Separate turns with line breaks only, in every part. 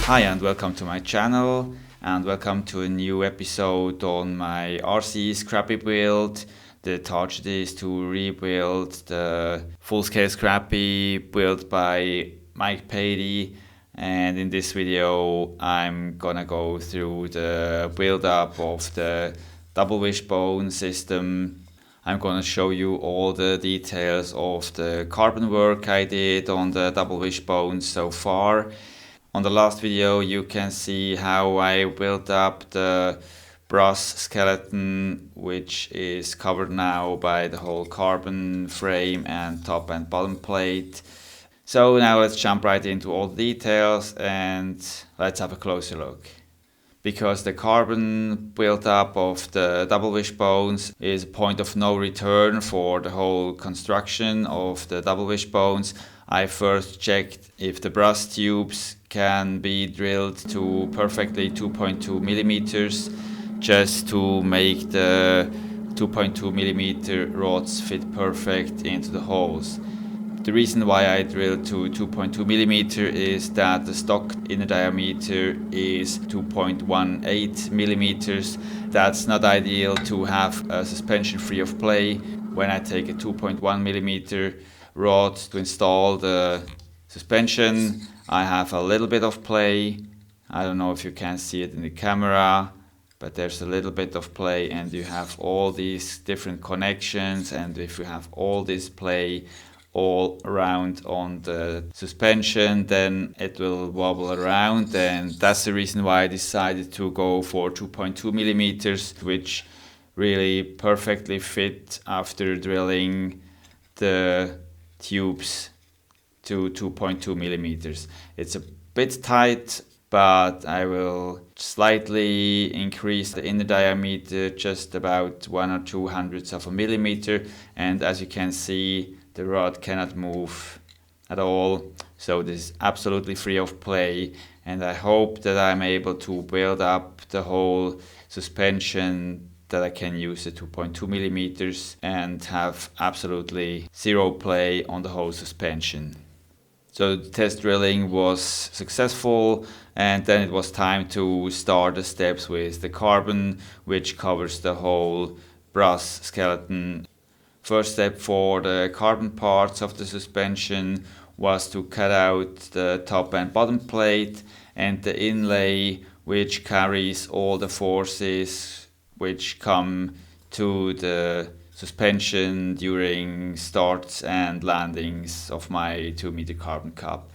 Hi and welcome to my channel and welcome to a new episode on my RC Scrappy build. The target is to rebuild the full-scale Scrappy built by Mike Patey, and in this video I'm gonna go through the build-up of the double wishbone system. I'm gonna show you all the details of the carbon work I did on the double wishbones so far. On the last video you can see how I built up the brass skeleton, which is covered now by the whole carbon frame and top and bottom plate. So now let's jump right into all the details and let's have a closer look. Because the carbon build-up of the double wishbones is a point of no return for the whole construction of the double wishbones, I first checked if the brass tubes can be drilled to perfectly 2.2 millimeters, just to make the 2.2 millimeter rods fit perfect into the holes. The reason why I drilled to 2.2 millimeter is that the stock inner diameter is 2.18 millimeters. That's not ideal to have a suspension free of play. When I take a 2.1 millimeter rod to install the suspension, I have a little bit of play. I don't know if you can see it in the camera, but there's a little bit of play, and you have all these different connections, and if you have all this play all around on the suspension, then it will wobble around, and that's the reason why I decided to go for 2.2 millimeters, which really perfectly fit after drilling the tubes to 2.2 millimeters. It's a bit tight, but I will slightly increase the inner diameter just about 1 or 2 hundredths of a millimeter, and as you can see, the rod cannot move at all, so this is absolutely free of play, and I hope that I'm able to build up the whole suspension that I can use the 2.2 millimeters and have absolutely zero play on the whole suspension. So the test drilling was successful, and then it was time to start the steps with the carbon, which covers the whole brass skeleton. First step for the carbon parts of the suspension was to cut out the top and bottom plate and the inlay, which carries all the forces which come to the suspension during starts and landings of my 2-meter carbon cup.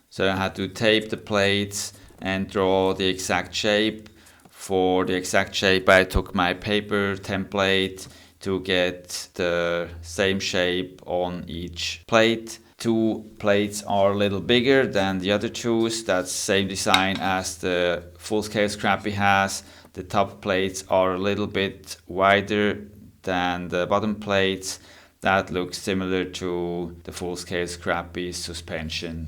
So I had to tape the plates and draw the exact shape. For the exact shape, I took my paper template to get the same shape on each plate. 2 plates are a little bigger than the other 2. That's same design as the full-scale Scrappy has. The top plates are a little bit wider than the bottom plates. That looks similar to the full-scale Scrappy suspension.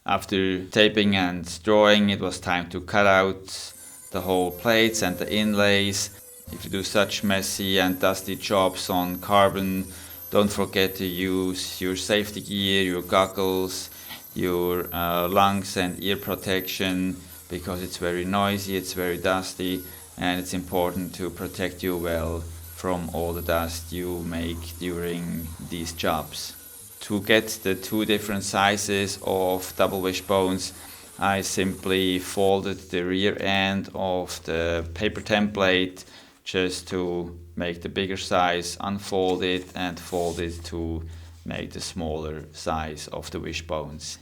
After taping and drawing, it was time to cut out the whole plates and the inlays. If you do such messy and dusty jobs on carbon, don't forget to use your safety gear, your goggles, your lungs and ear protection, because it's very noisy, it's very dusty, and it's important to protect you well from all the dust you make during these jobs. To get the 2 different sizes of double wishbones, I simply folded the rear end of the paper template just to make the bigger size, unfold it and fold it to make the smaller size of the wishbones.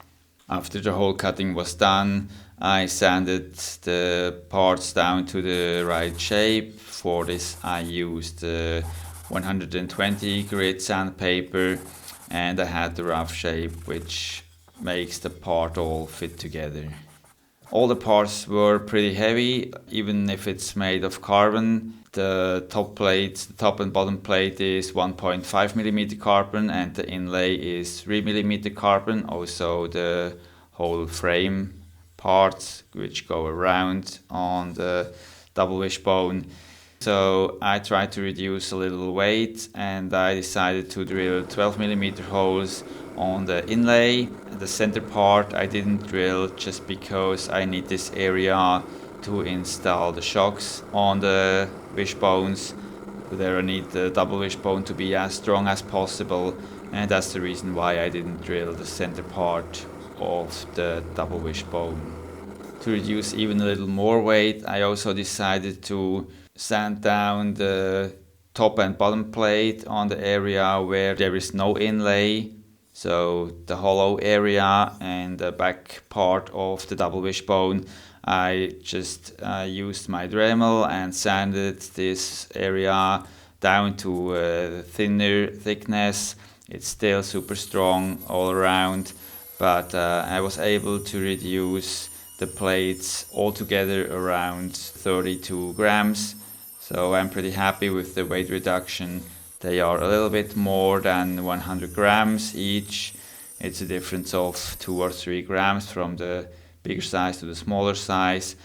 After the whole cutting was done, I sanded the parts down to the right shape. For this I used 120 grit sandpaper, and I had the rough shape which makes the part all fit together. All the parts were pretty heavy, even if it's made of carbon. The top and bottom plate is 1.5 millimeter carbon, and the inlay is 3 millimeter carbon. Also the whole frame parts which go around on the double wishbone. So I tried to reduce a little weight, and I decided to drill 12mm holes on the inlay. The center part I didn't drill just because I need this area to install the shocks on the wishbones. There I need the double wishbone to be as strong as possible, and that's the reason why I didn't drill the center part of the double wishbone. To reduce even a little more weight, I also decided to sand down the top and bottom plate on the area where there is no inlay. So the hollow area and the back part of the double wishbone, I just used my Dremel and sanded this area down to a thinner thickness. It's still super strong all around, but I was able to reduce the plates altogether around 32 grams. So I'm pretty happy with the weight reduction. They are a little bit more than 100 grams each. It's a difference of 2 or 3 grams from the bigger size to the smaller size.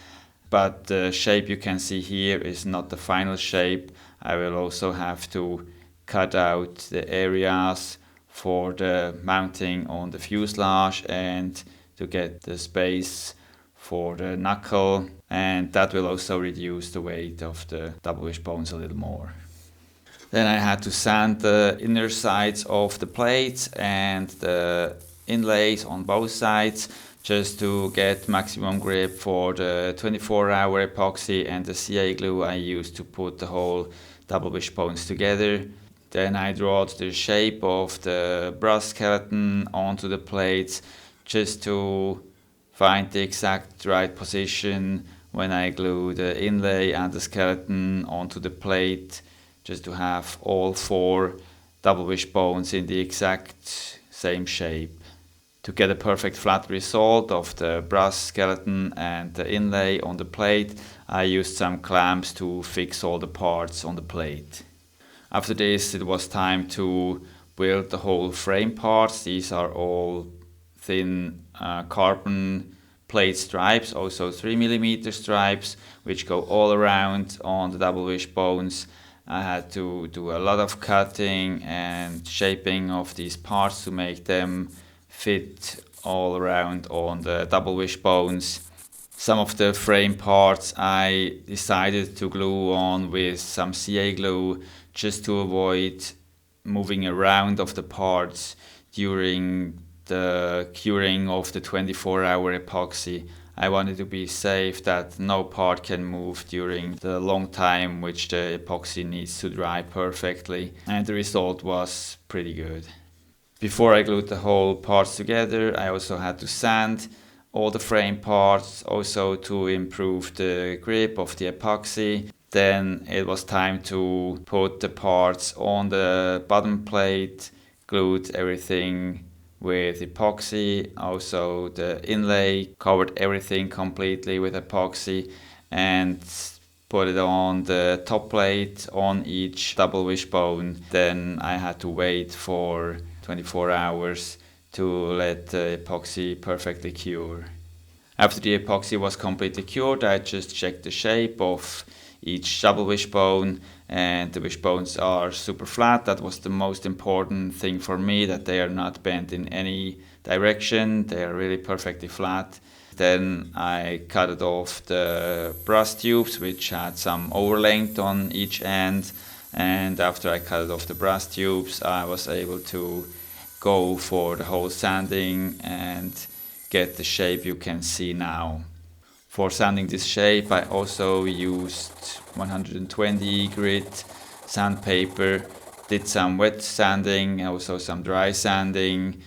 But the shape you can see here is not the final shape. I will also have to cut out the areas for the mounting on the fuselage and to get the space for the knuckle, and that will also reduce the weight of the double wishbones a little more. Then I had to sand the inner sides of the plates and the inlays on both sides just to get maximum grip for the 24-hour epoxy and the CA glue I used to put the whole double wishbones together. Then I drawed the shape of the brass skeleton onto the plates just to find the exact right position when I glue the inlay and the skeleton onto the plate, just to have all 4 double wishbones in the exact same shape. To get a perfect flat result of the brass skeleton and the inlay on the plate, I used some clamps to fix all the parts on the plate. After this, it was time to build the whole frame parts. These are all thin carbon plate stripes, also 3mm stripes, which go all around on the double wishbones. I had to do a lot of cutting and shaping of these parts to make them fit all around on the double wishbones. Some of the frame parts I decided to glue on with some CA glue just to avoid moving around of the parts during the curing of the 24-hour epoxy. I wanted to be safe that no part can move during the long time which the epoxy needs to dry perfectly, and the result was pretty good. Before I glued the whole parts together, I also had to sand all the frame parts, also to improve the grip of the epoxy. Then it was time to put the parts on the bottom plate, glued everything with epoxy. Also the inlay, covered everything completely with epoxy, and put it on the top plate on each double wishbone. Then I had to wait for 24 hours to let the epoxy perfectly cure. After the epoxy was completely cured, I just checked the shape of each double wishbone, and the wishbones are super flat. That was the most important thing for me, that they are not bent in any direction. They are really perfectly flat. Then I cut off the brass tubes, which had some overlength on each end, and after I cut off the brass tubes, I was able to go for the whole sanding and get the shape you can see now. For sanding this shape, I also used 120 grit sandpaper, did some wet sanding, also some dry sanding.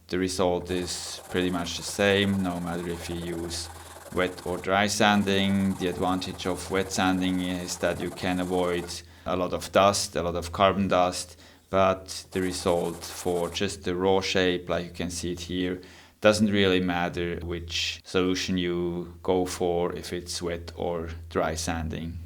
The result is pretty much the same, no matter if you use wet or dry sanding. The advantage of wet sanding is that you can avoid a lot of dust, a lot of carbon dust, but the result for just the raw shape, like you can see it here, doesn't really matter which solution you go for, if it's wet or dry sanding.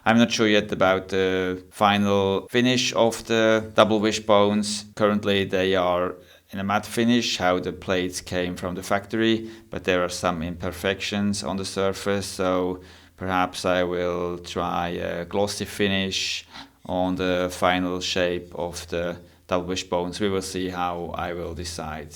I'm not sure yet about the final finish of the double wishbones. Currently they are in a matte finish, how the plates came from the factory, but there are some imperfections on the surface, so Perhaps I will try a glossy finish on the final shape of the double wishbones. We will see how I will decide.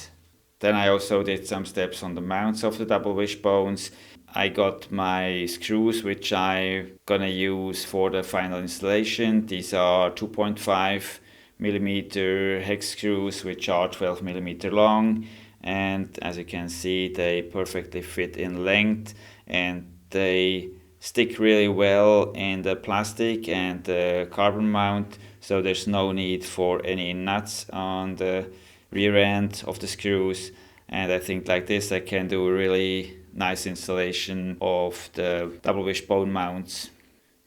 Then I also did some steps on the mounts of the double wishbones. I got my screws which I'm gonna use for the final installation. These are 2.5 millimeter hex screws which are 12 millimeter long, and as you can see they perfectly fit in length and they stick really well in the plastic and the carbon mount, so there's no need for any nuts on the rear end of the screws. And I think like this I can do a really nice installation of the double wishbone mounts.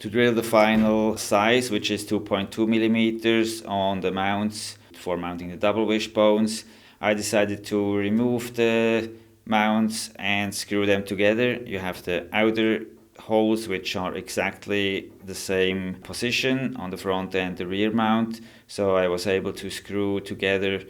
To drill the final size, which is 2.2 millimeters on the mounts for mounting the double wishbones, I decided to remove the mounts and screw them together. You have the outer holes which are exactly the same position on the front and the rear mount, so I was able to screw together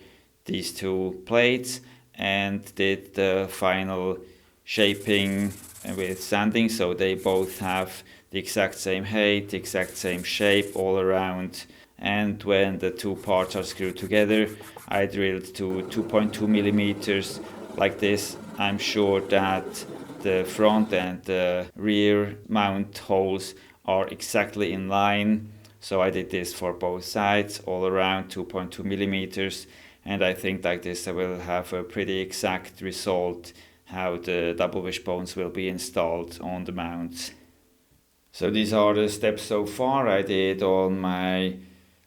these two plates and did the final shaping with sanding, so they both have the exact same height, the exact same shape all around. And when the two parts are screwed together, I drilled to 2.2 millimeters like this. I'm sure that the front and the rear mount holes are exactly in line, so I did this for both sides all around 2.2 millimeters, and I think like this I will have a pretty exact result how the double wishbones will be installed on the mounts. So these are the steps so far I did on my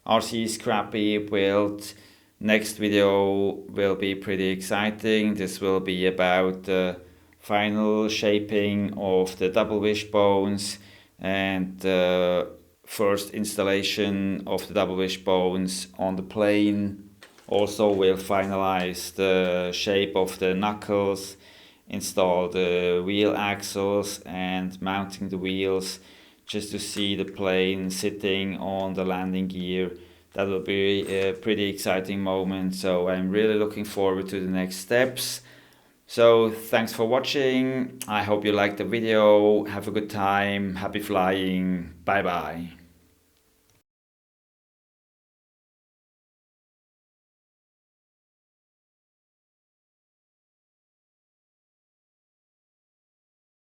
RC Scrappy build. Next video will be pretty exciting. This will be about the final shaping of the double wishbones and the first installation of the double wishbones on the plane. Also we'll finalize the shape of the knuckles, install the wheel axles and mounting the wheels just to see the plane sitting on the landing gear. That will be a pretty exciting moment, so I'm really looking forward to the next steps. So thanks for watching. I hope you liked the video. Have a good time. Happy flying. Bye bye.